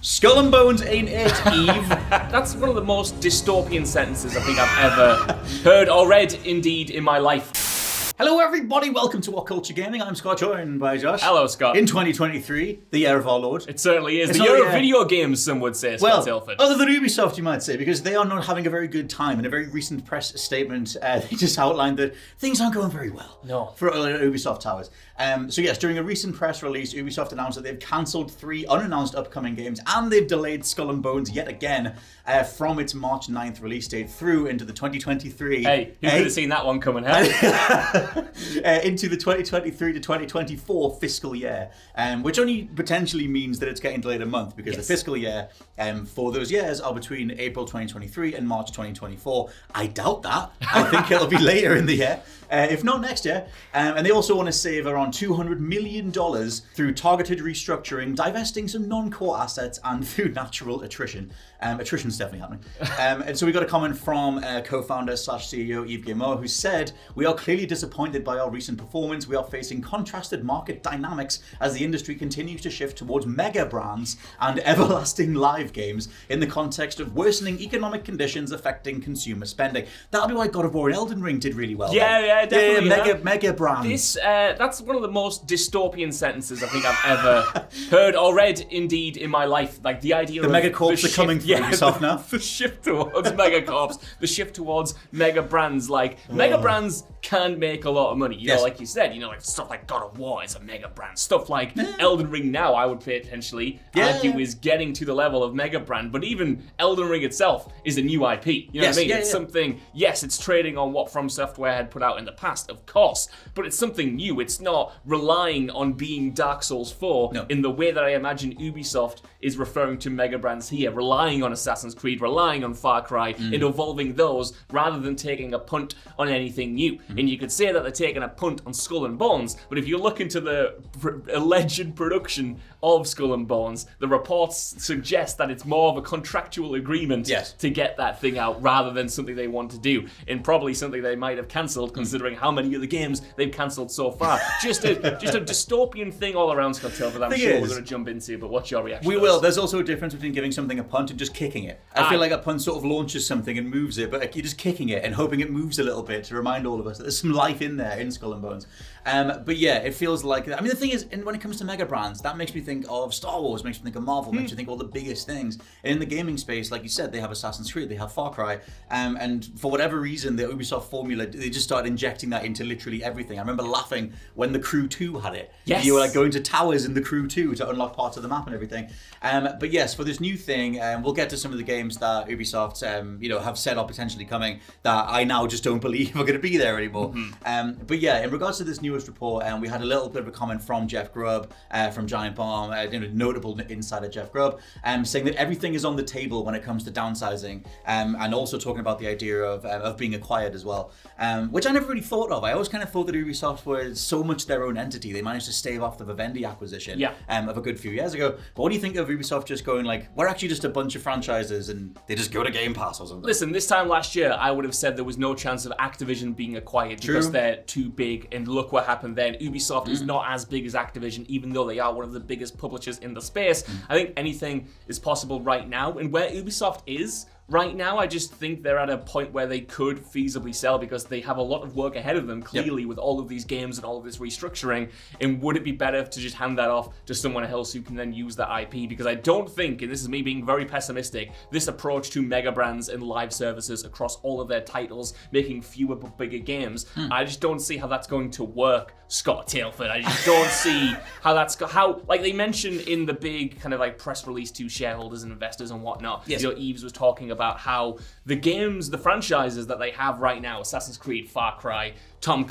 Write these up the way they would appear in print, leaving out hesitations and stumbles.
Skull and Bones ain't it, Eve? That's one of the most dystopian sentences I think I've ever heard or read, indeed, in my life. Hello everybody, welcome to WhatCulture Gaming. I'm Scott, joined by Josh. Hello, Scott. In 2023, the year of our Lord. It certainly is. The year of video games, some would say, Scott Tilford. Other than Ubisoft, you might say, because they are not having a very good time. In a very recent press statement, they just outlined that things aren't going very well for Ubisoft Towers. So yes, during a recent press release, Ubisoft announced that they've cancelled 3 unannounced upcoming games, and they've delayed Skull and Bones yet again from its March 9th release date through into the 2023... Hey, who could have seen that one coming, huh? Into the 2023 to 2024 fiscal year, which only potentially means that it's getting delayed a month, because the fiscal year for those years are between April 2023 and March 2024. I doubt that. I think it'll be later in the year, if not next year. And they also want to save around $200 million through targeted restructuring, divesting some non-core assets, and through natural attrition. Attrition's definitely happening. And so we got a comment from co-founder / CEO Yves Guillemot, who said, "We are clearly disappointed by our recent performance. We are facing contrasted market dynamics as the industry continues to shift towards mega brands and everlasting live games in the context of worsening economic conditions affecting consumer spending." That'll be why God of War and Elden Ring did really well. Yeah, definitely. Mega brands. That's one of the most dystopian sentences I think I've ever heard or read, indeed, in my life. Like the idea of the megacorps are coming through Ubisoft now. The shift towards megacorps, the shift towards mega brands. Like mega brands can make a lot of money. You know, like you said, like stuff like God of War is a mega brand. Stuff like Elden Ring now, I would potentially argue is getting to the level of mega brand. But even Elden Ring itself is a new IP. You know what I mean? It's something. Yes, it's trading on what From Software had put out in the past, of course, but it's something new. It's not relying on being Dark Souls 4 in the way that I imagine Ubisoft is referring to mega brands here, relying on Assassin's Creed, relying on Far Cry, and evolving those rather than taking a punt on anything new. And you could say that they're taking a punt on Skull and Bones, but if you look into the alleged production of Skull and Bones, the reports suggest that it's more of a contractual agreement to get that thing out rather than something they want to do, and probably something they might have cancelled considering how many of the games they've cancelled so far. Just a dystopian thing all around, Scott Tilford, that I'm sure we're going to jump into, but what's your reaction? We will. There's also a difference between giving something a punt and just kicking it. I feel like a punt sort of launches something and moves it, but you're just kicking it and hoping it moves a little bit to remind all of us that there's some life in there in Skull and Bones. But yeah, it feels like, I mean, the thing is, when it comes to mega brands, that makes me think of Star Wars, makes me think of Marvel, makes me think of all the biggest things. And in the gaming space, like you said, they have Assassin's Creed, they have Far Cry, and for whatever reason, the Ubisoft formula, they just started injecting that into literally everything. I remember laughing when The Crew 2 had it. Yes. You were like going to towers in The Crew 2 to unlock parts of the map and everything. But yes, for this new thing, we'll get to some of the games that Ubisoft, have said are potentially coming that I now just don't believe are going to be there anymore. But yeah, in regards to this newest report, we had a little bit of a comment from Jeff Grubb from Giant Bomb, notable insider Jeff Grubb, saying that everything is on the table when it comes to downsizing, and also talking about the idea of being acquired as well, which I never really thought of. I always kind of thought that Ubisoft was so much their own entity. They managed to stave off the Vivendi acquisition of a good few years ago. But what do you think of Ubisoft just going like, we're actually just a bunch of franchises and they just go to Game Pass or something? Listen, this time last year, I would have said there was no chance of Activision being acquired because they're too big, and look what happened then. Ubisoft is not as big as Activision, even though they are one of the biggest publishers in the space. I think anything is possible right now, and where Ubisoft is right now, I just think they're at a point where they could feasibly sell because they have a lot of work ahead of them, clearly, with all of these games and all of this restructuring. And would it be better to just hand that off to someone else who can then use that IP? Because I don't think, and this is me being very pessimistic, this approach to mega brands and live services across all of their titles, making fewer but bigger games, I just don't see how that's going to work, Scott Tilford. I just don't see how like they mentioned in the big kind of like press release to shareholders and investors and whatnot, Eves was talking about how the games, the franchises that they have right now, Assassin's Creed, Far Cry,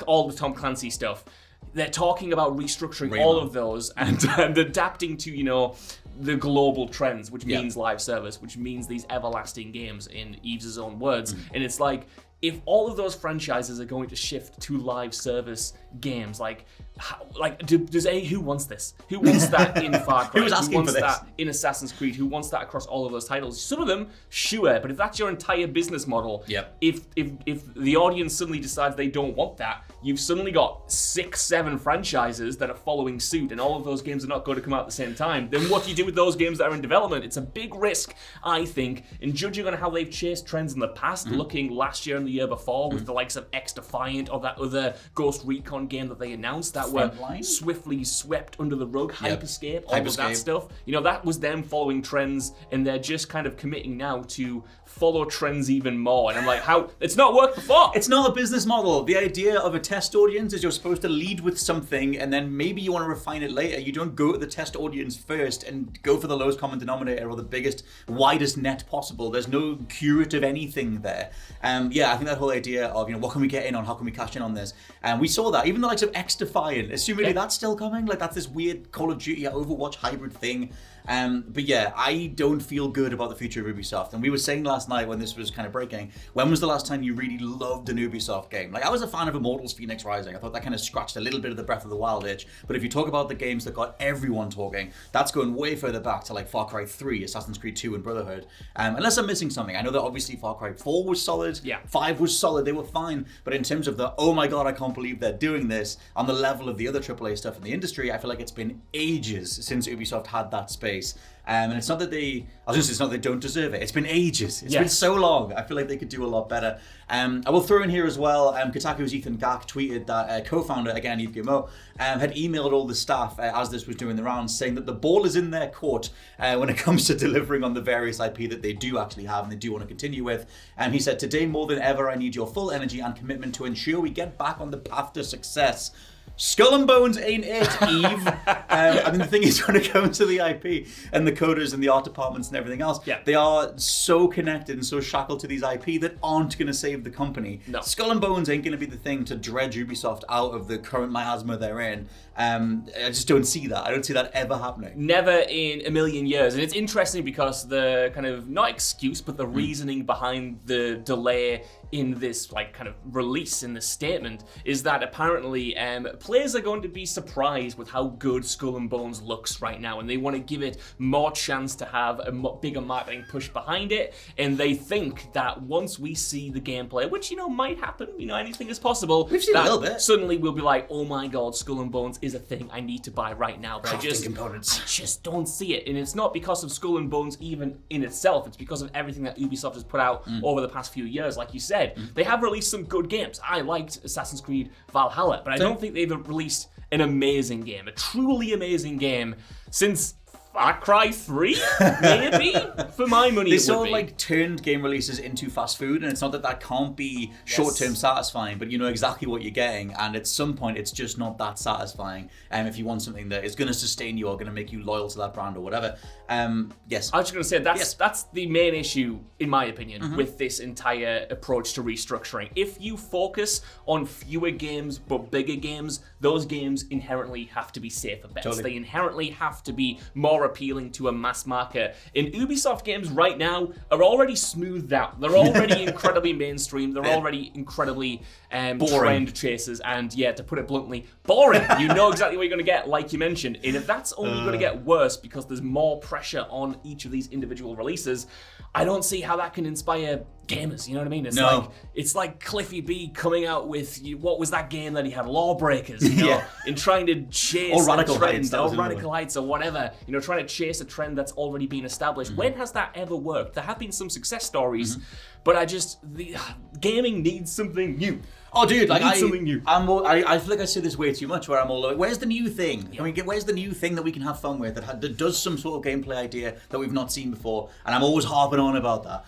all the Tom Clancy stuff, they're talking about restructuring all of those and adapting to, the global trends, which means live service, which means these everlasting games, in Eves' own words. And it's like, if all of those franchises are going to shift to live service games, who wants this? Who wants that in Far Cry? Who was asking wants for this? that in Assassin's Creed? Who wants that across all of those titles? Some of them, sure, but if that's your entire business model, if the audience suddenly decides they don't want that, you've suddenly got 6-7 franchises that are following suit, and all of those games are not going to come out at the same time. Then what do you do with those games that are in development? It's a big risk, I think, and judging on how they've chased trends in the past, looking last year and the year before with the likes of X Defiant or that other Ghost Recon game that they announced that were swiftly swept under the rug, Hyperscape, all of that stuff. That was them following trends, and they're just kind of committing now to follow trends even more. And I'm like, how? It's not worked before. It's not a business model. The idea of a test audience is you're supposed to lead with something, and then maybe you want to refine it later. You don't go to the test audience first and go for the lowest common denominator or the biggest, widest net possible. There's no curative anything there. I think that whole idea of, what can we get in on? How can we cash in on this? And we saw that. Even the likes of X Defiant, assumingly that's still coming. Like, that's this weird Call of Duty, Overwatch hybrid thing. I don't feel good about the future of Ubisoft. And we were saying last night when this was kind of breaking, when was the last time you really loved an Ubisoft game? Like, I was a fan of Immortals Phoenix Rising. I thought that kind of scratched a little bit of the Breath of the Wild itch. But if you talk about the games that got everyone talking, that's going way further back to like Far Cry 3, Assassin's Creed 2, and Brotherhood. Unless I'm missing something. I know that obviously Far Cry 4 was solid. 5 was solid. They were fine. But in terms of the, oh my god, I can't believe they're doing this, on the level of the other AAA stuff in the industry, I feel like it's been ages since Ubisoft had that space. And it's not that it's not that they don't deserve it. It's been ages. It's been so long. I feel like they could do a lot better. I will throw in here as well, Kotaku's Ethan Gach tweeted that co-founder, again, Yves Guillemot, had emailed all the staff as this was doing the rounds, saying that the ball is in their court when it comes to delivering on the various IP that they do actually have and they do want to continue with. He said, today more than ever, I need your full energy and commitment to ensure we get back on the path to success. Skull and Bones ain't it, Eve. The thing is, when it comes to the IP and the coders and the art departments and everything else, they are so connected and so shackled to these IP that aren't going to save the company. No. Skull and Bones ain't going to be the thing to dredge Ubisoft out of the current miasma they're in. I just don't see that. I don't see that ever happening. Never in a million years. And it's interesting because the kind of, not excuse, but the reasoning behind the delay in this kind of release in the statement is that apparently players are going to be surprised with how good Skull and Bones looks right now, and they want to give it more chance to have a bigger marketing push behind it. And they think that once we see the gameplay, which might happen, anything is possible. We've seen a little bit. Suddenly we'll be like, oh my god, Skull and Bones is a thing I need to buy right now. But I components. just don't see it, and it's not because of Skull and Bones even in itself. It's because of everything that Ubisoft has put out over the past few years. Like you said, they have released some good games. I liked Assassin's Creed Valhalla, but I don't think they've released an amazing game, a truly amazing game, since Far Cry 3, maybe? For my money, they it sort would of be. Turned game releases into fast food, and it's not that can't be short-term satisfying, but you know exactly what you're getting, and at some point it's just not that satisfying. If you want something that is going to sustain you or going to make you loyal to that brand or whatever. Yes. I was just going to say, that's the main issue, in my opinion, with this entire approach to restructuring. If you focus on fewer games but bigger games, those games inherently have to be safer bets. Totally. They inherently have to be more appealing to a mass market. And Ubisoft games right now are already smoothed out. They're already incredibly mainstream. They're already incredibly trend chasers. And to put it bluntly, boring. You know exactly what you're going to get, like you mentioned. And if that's only going to get worse because there's more pressure on each of these individual releases, I don't see how that can inspire gamers, you know what I mean? It's like Cliffy B coming out with, what was that game that he had, Lawbreakers, in trying to chase or Radical trend, Heights, or Radical Heights, or whatever, trying to chase a trend that's already been established. When has that ever worked? There have been some success stories, but gaming needs something new. Oh, dude, something new. I feel like I say this way too much, where I'm all like, where's the new thing? Where's the new thing that we can have fun with that does some sort of gameplay idea that we've not seen before? And I'm always harping on about that.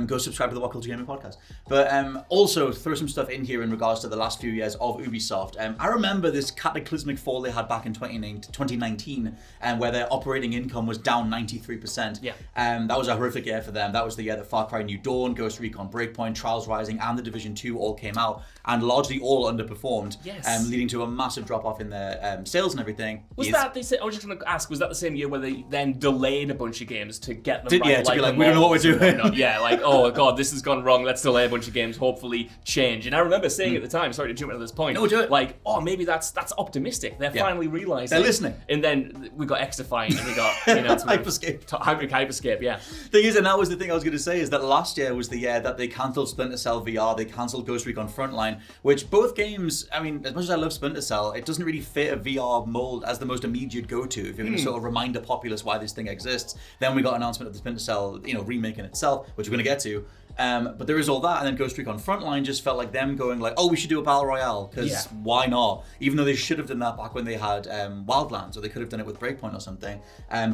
Go subscribe to the WhatCulture Gaming Podcast. But also throw some stuff in here in regards to the last few years of Ubisoft. I remember this cataclysmic fall they had back in 2019, where their operating income was down 93%. That was a horrific year for them. That was the year that Far Cry New Dawn, Ghost Recon Breakpoint, Trials Rising, and The Division 2 all came out. and largely all underperformed, Yes. leading to a massive drop-off in their sales and everything. I was just going to ask, was that the same year where they then delayed a bunch of games to get them right? Yeah, to be like, we don't know what we're doing. Yeah, like, oh god, this has gone wrong, let's delay a bunch of games, hopefully change. And I remember saying at the time, sorry to jump into this point, No, do it. like, oh, maybe that's optimistic. They're finally realising. They're listening. And then we got X-Define, and we got, you know, Hyperscape, yeah. Thing is, and that was the thing I was going to say, is that last year was the year that they cancelled Splinter Cell VR, they cancelled Ghost Recon Frontline, which both games, I mean, as much as I love Splinter Cell, it doesn't really fit a VR mold as the most immediate go-to if you're going to sort of remind the populace why this thing exists. Then we got an announcement of the Splinter Cell, you know, remake in itself, which we're going to get to. But there is all that, and then Ghost Recon Frontline just felt like them going like, oh, we should do a battle royale, because why not? Even though they should have done that back when they had Wildlands, or they could have done it with Breakpoint or something.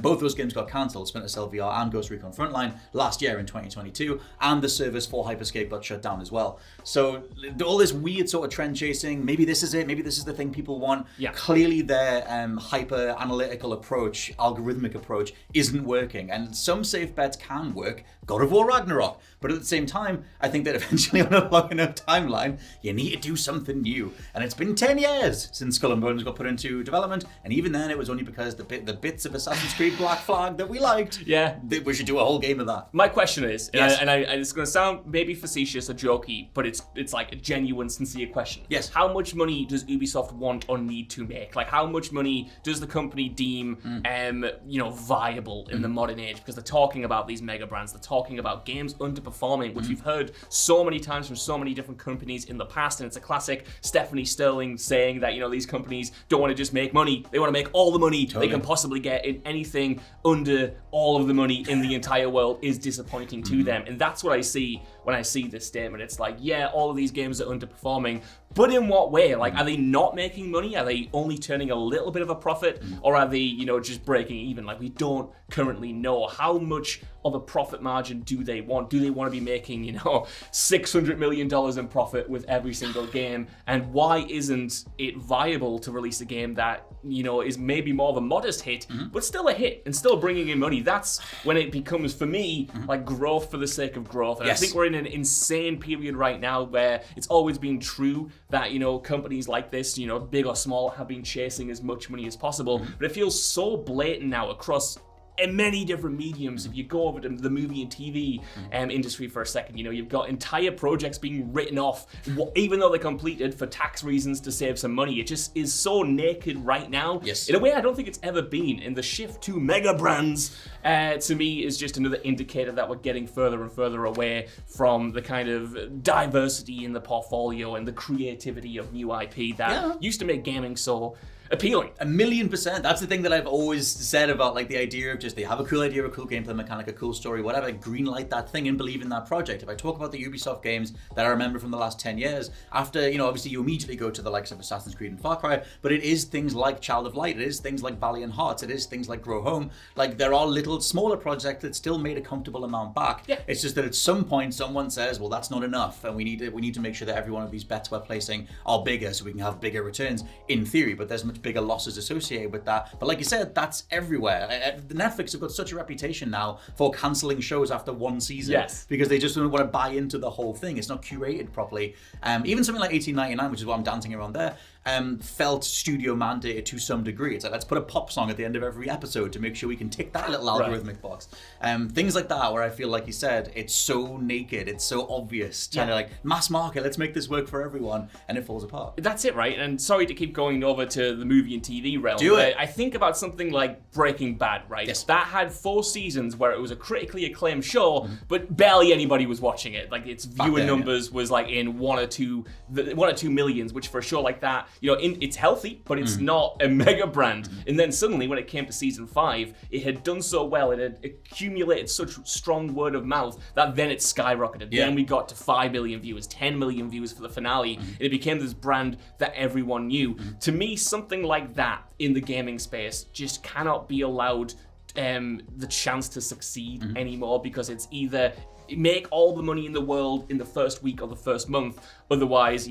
Both those games got cancelled, Splinter Cell VR and Ghost Recon Frontline, last year in 2022, and the service for Hyperscape got shut down as well. So all this weird sort of trend chasing, maybe this is it, maybe this is the thing people want. Yeah. Clearly their hyper analytical approach, algorithmic approach, isn't working, and some safe bets can work. God of War Ragnarok. But at the same time, I think that eventually on a long enough timeline, you need to do something new. And it's been 10 years since Skull and Bones got put into development, and even then it was only because the bits of Assassin's Creed Black Flag that we liked, we should do a whole game of that. My question is, Yes. and it's going to sound maybe facetious or jokey, but it's like a genuine, sincere question. Yes. How much money does Ubisoft want or need to make? Like, how much money does the company deem, viable in the modern age? Because they're talking about these mega brands, they're talking about games underperforming, which we've heard so many times from so many different companies in the past, and it's a classic Stephanie Sterling saying that, you know, these companies don't want to just make money, they want to make all the money they can possibly get, in anything under all of the money in the entire world is disappointing to them. And that's what I see when I see this statement. It's like, yeah, all of these games are underperforming, but in what way? Like, are they not making money? Are they only turning a little bit of a profit? Or are they, just breaking even? Like, we don't currently know. How much of a profit margin do they want? Do they want to be making, $600 million in profit with every single game? And why isn't it viable to release a game that, is maybe more of a modest hit, but still a hit and still bringing in money? That's when it becomes, for me, like growth for the sake of growth. And I think we're in an insane period right now where it's always been true that, companies like this, big or small, have been chasing as much money as possible. But it feels so blatant now across many different mediums. If you go over to the movie and TV industry for a second, you've got entire projects being written off, even though they're completed, for tax reasons to save some money. It just is so naked right now. Yes. In a way I don't think it's ever been. And the shift to mega brands, to me, is just another indicator that we're getting further and further away from the kind of diversity in the portfolio and the creativity of new IP that used to make gaming so appealing. 1,000,000%. That's the thing that I've always said about like the idea of just, they have a cool idea, a cool gameplay mechanic, a cool story, whatever, greenlight that thing and believe in that project. If I talk about the Ubisoft games that I remember from the last 10 years, after, obviously you immediately go to the likes of Assassin's Creed and Far Cry, but it is things like Child of Light, it is things like Valiant Hearts, it is things like Grow Home. Like, there are little smaller projects that still made a comfortable amount back. Yeah. It's just that at some point someone says, well, that's not enough, and we need to make sure that every one of these bets we're placing are bigger so we can have bigger returns in theory, but there's much bigger losses associated with that. But like you said, that's everywhere. Netflix have got such a reputation now for cancelling shows after one season, because they just don't want to buy into the whole thing. It's not curated properly. Even something like 1899, which is what I'm dancing around there, felt studio mandated to some degree. It's like, let's put a pop song at the end of every episode to make sure we can tick that little algorithmic box. Things like that, where I feel like you said, it's so naked, it's so obvious, kind of like mass market, let's make this work for everyone, and it falls apart. That's it, right? And sorry to keep going over to the movie and TV realm. Do it. I think about something like Breaking Bad, right? Yes. That had 4 seasons where it was a critically acclaimed show, but barely anybody was watching it. Like, its viewing numbers was like in 1 or 2 millions, which for a show like that, it's healthy, but it's not a mega brand. And then suddenly, when it came to season 5, it had done so well, it had accumulated such strong word of mouth that then it skyrocketed. Then we got to 5 million viewers, 10 million views for the finale, and it became this brand that everyone knew. To me, something like that in the gaming space just cannot be allowed the chance to succeed anymore, because it's either make all the money in the world in the first week or the first month. Otherwise,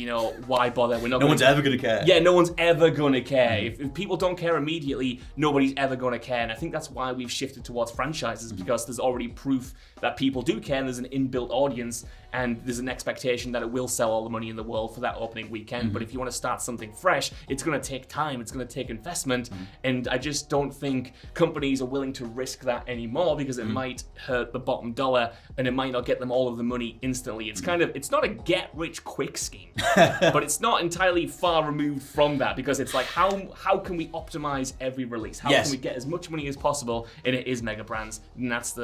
why bother? We're not. No one's ever going to care. Yeah, no one's ever going to care. If people don't care immediately, nobody's ever going to care. And I think that's why we've shifted towards franchises, because there's already proof that people do care, and there's an inbuilt audience, and there's an expectation that it will sell all the money in the world for that opening weekend. But if you want to start something fresh, it's going to take time, it's going to take investment, and I just don't think companies are willing to risk that anymore, because it might hurt the bottom dollar, and it might not get them all of the money instantly. It's it's not a get-rich-quick scheme, but it's not entirely far removed from that, because it's like, how can we optimize every release? How can we get as much money as possible? And it is mega brands, and that's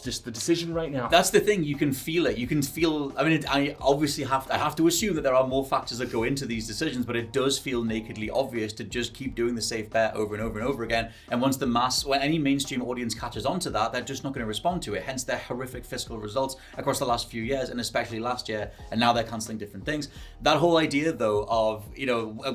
just the decision right now. That's the thing. You can feel it. You can feel. I mean, I obviously have to assume that there are more factors that go into these decisions, but it does feel nakedly obvious to just keep doing the safe bet over and over and over again. And once when any mainstream audience catches on to that, they're just not going to respond to it. Hence their horrific fiscal results across the last few years, and especially last year. And now they're cancelling different things. That whole idea, though, of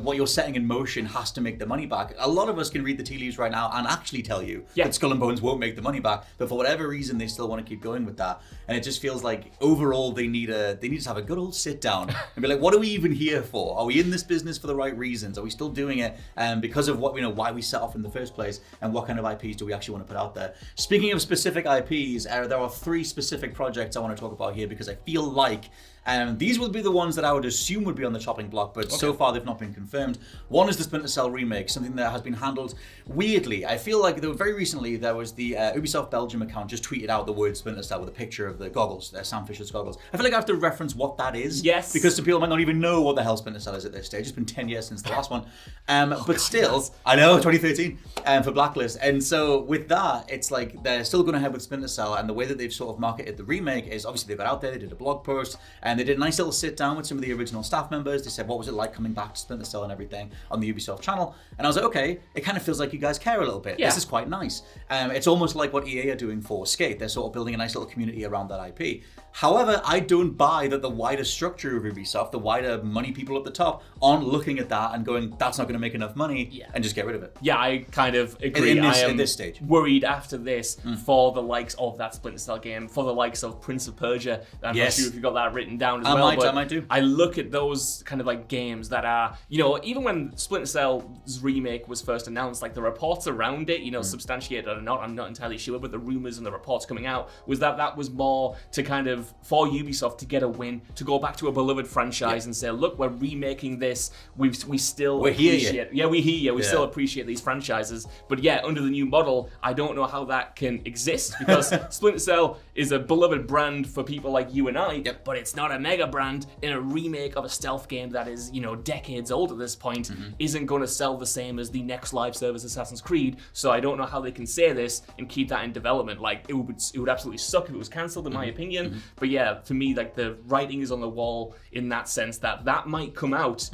what you're setting in motion has to make the money back. A lot of us can read the tea leaves right now and actually tell you that Skull and Bones won't make the money back, but for whatever reason, they still want to keep going with that. And it just feels like overall they need to have a good old sit down and be like, what are we even here for? Are we in this business for the right reasons? Are we still doing it because of what why we set off in the first place, and what kind of IPs do we actually want to put out there? Speaking of specific IPs, there are 3 specific projects I want to talk about here, because I feel like these would be the ones that I would assume would be on the chopping block, but so far they've not been confirmed. One is the Splinter Cell remake, something that has been handled weirdly. I feel like very recently there was the Ubisoft Belgium account just tweeted out the word Splinter Cell with a picture of the goggles, Sam Fisher's goggles. I feel like I have to reference what that is. Yes. Because some people might not even know what the hell Splinter Cell is at this stage. It's been 10 years since the last one. But still, I know, 2013 for Blacklist. And so with that, it's like they're still going ahead with Splinter Cell, and the way that they've sort of marketed the remake is obviously they got out there, they did a blog post, and they did a nice little sit down with some of the original staff members. They said, what was it like coming back to Splinter Cell and everything on the Ubisoft channel? And I was like, okay, it kind of feels like you guys care a little bit. This is quite nice. It's almost like what EA are doing for Skate. They're sort of building a nice little community around that IP. However, I don't buy that the wider structure of Ubisoft, the wider money people at the top, aren't looking at that and going, that's not going to make enough money, and just get rid of it. Yeah, I kind of agree. At this stage, worried after this for the likes of that Splinter Cell game, for the likes of Prince of Persia. I'm not sure if you got that written down as well. I might do. I look at those kind of like games that are, even when Splinter Cell's remake was first announced, like the reports around it, substantiated or not, I'm not entirely sure, but the rumors and the reports coming out was that was more to kind of, for Ubisoft to get a win, to go back to a beloved franchise and say, look, we're remaking this, we're here. Yeah, we hear you. We still appreciate these franchises. But yeah, under the new model, I don't know how that can exist, because Splinter Cell is a beloved brand for people like you and I, but it's not a mega brand. In a remake of a stealth game that is, decades old at this point, isn't going to sell the same as the next live service Assassin's Creed. So I don't know how they can say this and keep that in development. Like, it would absolutely suck if it was cancelled, in my opinion. But yeah, for me, like, the writing is on the wall in that sense that might come out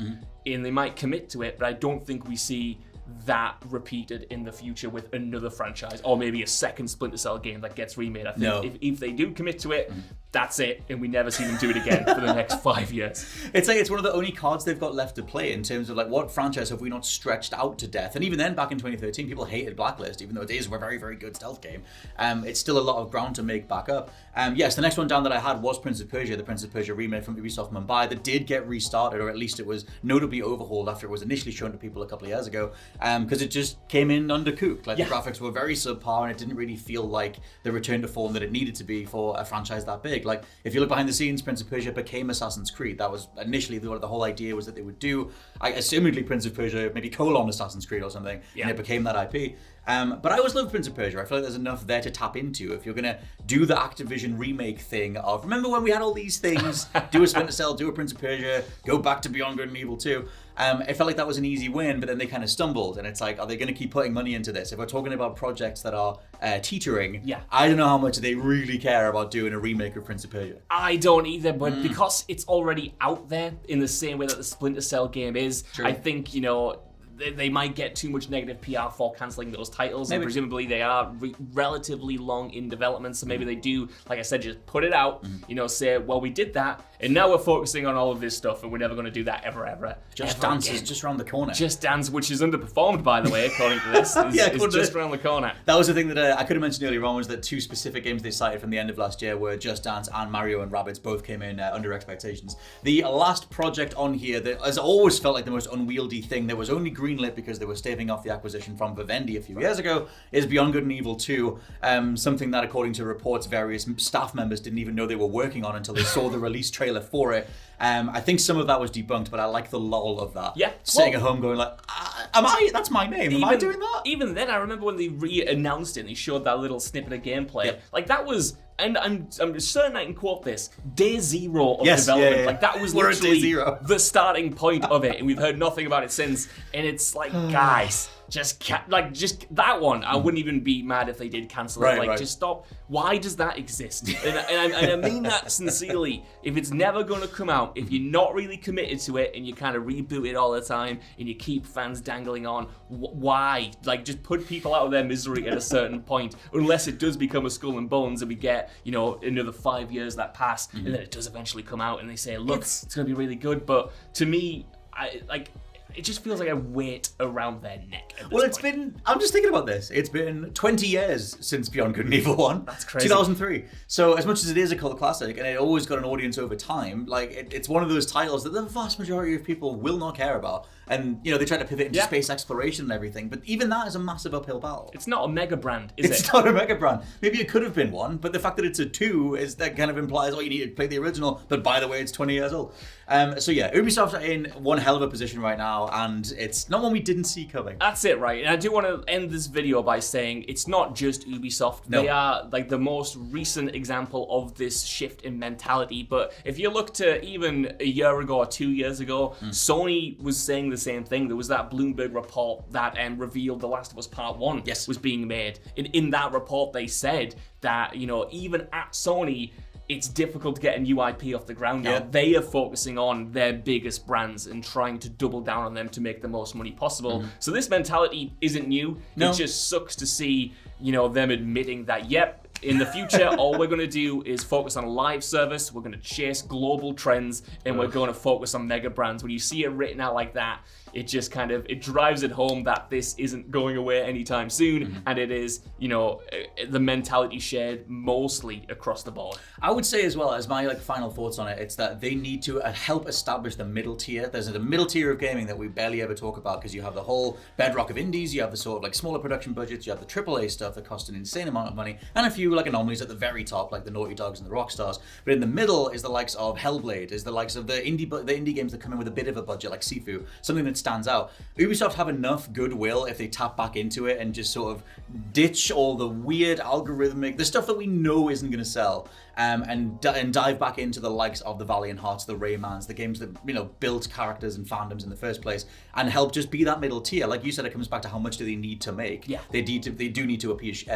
and they might commit to it, but I don't think we see that repeated in the future with another franchise, or maybe a second Splinter Cell game that gets remade. I think if they do commit to it, that's it, and we never see them do it again for the next 5 years. It's like it's one of the only cards they've got left to play in terms of like, what franchise have we not stretched out to death? And even then, back in 2013, people hated Blacklist, even though it is a very, very good stealth game. It's still a lot of ground to make back up. Yes, the next one down that I had was Prince of Persia, the Prince of Persia remake from Ubisoft Mumbai, that did get restarted, or at least it was notably overhauled after it was initially shown to people a couple of years ago, because it just came in undercooked. Like, the graphics were very subpar, and it didn't really feel like the return to form that it needed to be for a franchise that big. Like, if you look behind the scenes, Prince of Persia became Assassin's Creed. That was initially the whole idea was that they would do, assumedly Prince of Persia, maybe Assassin's Creed or something, and it became that IP. But I always loved Prince of Persia. I feel like there's enough there to tap into if you're going to do the Activision remake thing of, remember when we had all these things, do a Splinter Cell, do a Prince of Persia, go back to Beyond Good and Evil 2. It felt like that was an easy win, but then they kind of stumbled, and it's like, are they going to keep putting money into this? If we're talking about projects that are teetering, I don't know how much they really care about doing a remake of Prince of Persia. I don't either, but because it's already out there in the same way that the Splinter Cell game is, I think, they might get too much negative PR for cancelling those titles, and presumably they are relatively long in development, so maybe they do, like I said, just put it out, say, well, we did that, and now we're focusing on all of this stuff, and we're never going to do that ever. Just Dance is just around the corner. Just Dance, which is underperformed, by the way, according to this, is just around the corner. That was the thing that I could have mentioned earlier on, was that two specific games they cited from the end of last year were Just Dance and Mario and Rabbids both came in under expectations. The last project on here that has always felt like the most unwieldy thing that was only greenlit because they were staving off the acquisition from Vivendi a few years ago is Beyond Good and Evil 2, something that, according to reports, various staff members didn't even know they were working on until they saw the release trailer for it. I think some of that was debunked, but I like the lull of that. Yeah. Sitting at home going like, that's my name. Am I doing that? Even then, I remember when they re-announced it and they showed that little snippet of gameplay. Yep. Like, that was... And I'm certain I can quote this, day zero of development. Yeah. Like, that was literally the starting point of it, and we've heard nothing about it since. And it's like, guys, just that one. I wouldn't even be mad if they did cancel it. Just stop. Why does that exist? And I mean that sincerely. If it's never going to come out, if you're not really committed to it, and you kind of reboot it all the time, and you keep fans dangling on, why? Like, just put people out of their misery at a certain point, unless it does become a Skull and Bones, and we get another 5 years that pass, and then it does eventually come out, and they say, look, it's going to be really good. But to me, it just feels like a weight around their neck. I'm just thinking about this. It's been 20 years since Beyond Good and Evil 1. That's crazy. 2003. So as much as it is a cult classic, and it always got an audience over time, like it's one of those titles that the vast majority of people will not care about. And, they try to pivot into space exploration and everything, but even that is a massive uphill battle. It's not a mega brand, is it? It's not a mega brand. Maybe it could have been one, but the fact that it's a 2 that kind of implies, you need to play the original, but by the way, it's 20 years old. Ubisoft are in one hell of a position right now, and it's not one we didn't see coming. That's it, right? And I do want to end this video by saying it's not just Ubisoft. No. They are like the most recent example of this shift in mentality. But if you look to even a year ago or 2 years ago, Sony was saying the same thing. There was that Bloomberg report that revealed The Last of Us Part 1 was being made. In that report, they said that, even at Sony, it's difficult to get a new IP off the ground now. They are focusing on their biggest brands and trying to double down on them to make the most money possible. So this mentality isn't new. No. It just sucks to see, them admitting that, in the future, all we're going to do is focus on a live service. We're going to chase global trends, and we're going to focus on mega brands. When you see it written out like that, it just it drives it home that this isn't going away anytime soon, and it is, the mentality shared mostly across the board. I would say as well, as my final thoughts on it, it's that they need to help establish the middle tier. There's a middle tier of gaming that we barely ever talk about, because you have the whole bedrock of indies, you have the sort of smaller production budgets, you have the AAA stuff that cost an insane amount of money, and a few anomalies at the very top, like the Naughty Dogs and the Rockstars. But in the middle is the likes of Hellblade, is the likes of the indie games that come in with a bit of a budget, like Sifu, something that stands out. Ubisoft have enough goodwill if they tap back into it and just sort of ditch all the weird algorithmic, the stuff that we know isn't going to sell, and dive back into the likes of the Valiant Hearts, the Raymans, the games that built characters and fandoms in the first place, and help just be that middle tier. Like you said, it comes back to how much do they need to make. They do need to appease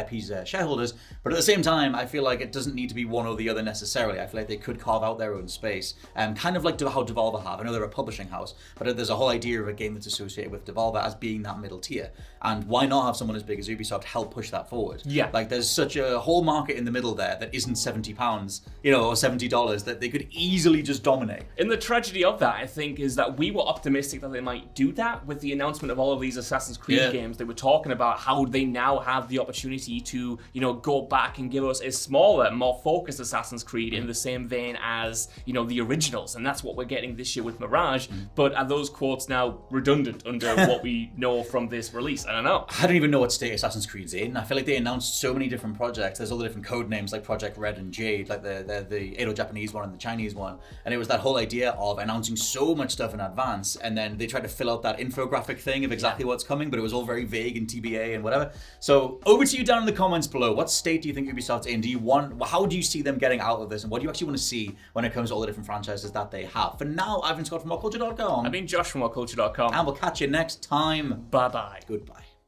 shareholders, but at the same time, I feel like it doesn't need to be one or the other necessarily. I feel like they could carve out their own space, kind of like how Devolver have. I know they're a publishing house, but there's a whole idea of a game that's associated with Devolver as being that middle tier. And why not have someone as big as Ubisoft help push that forward? There's such a whole market in the middle there that isn't £70, or $70 that they could easily just dominate. And the tragedy of that, I think, is that we were optimistic that they might do that with the announcement of all of these Assassin's Creed games. They were talking about how they now have the opportunity to, go back and give us a smaller, more focused Assassin's Creed in the same vein as, the originals. And that's what we're getting this year with Mirage. But are those quotes now redundant under what we know from this release? I don't know. I don't even know what state Assassin's Creed's in. I feel like they announced so many different projects. There's all the different code names like Project Red and Jade, like the Edo-Japanese one and the Chinese one. And it was that whole idea of announcing so much stuff in advance, and then they tried to fill out that infographic thing of exactly what's coming, but it was all very vague and TBA and whatever. So over to you down in the comments below. What state do you think Ubisoft's in? How do you see them getting out of this, and what do you actually want to see when it comes to all the different franchises that they have? For now, I've been Scott from WhatCulture.com. I've been Josh from WhatCulture.com. And we'll catch you next time. Bye-bye. Goodbye.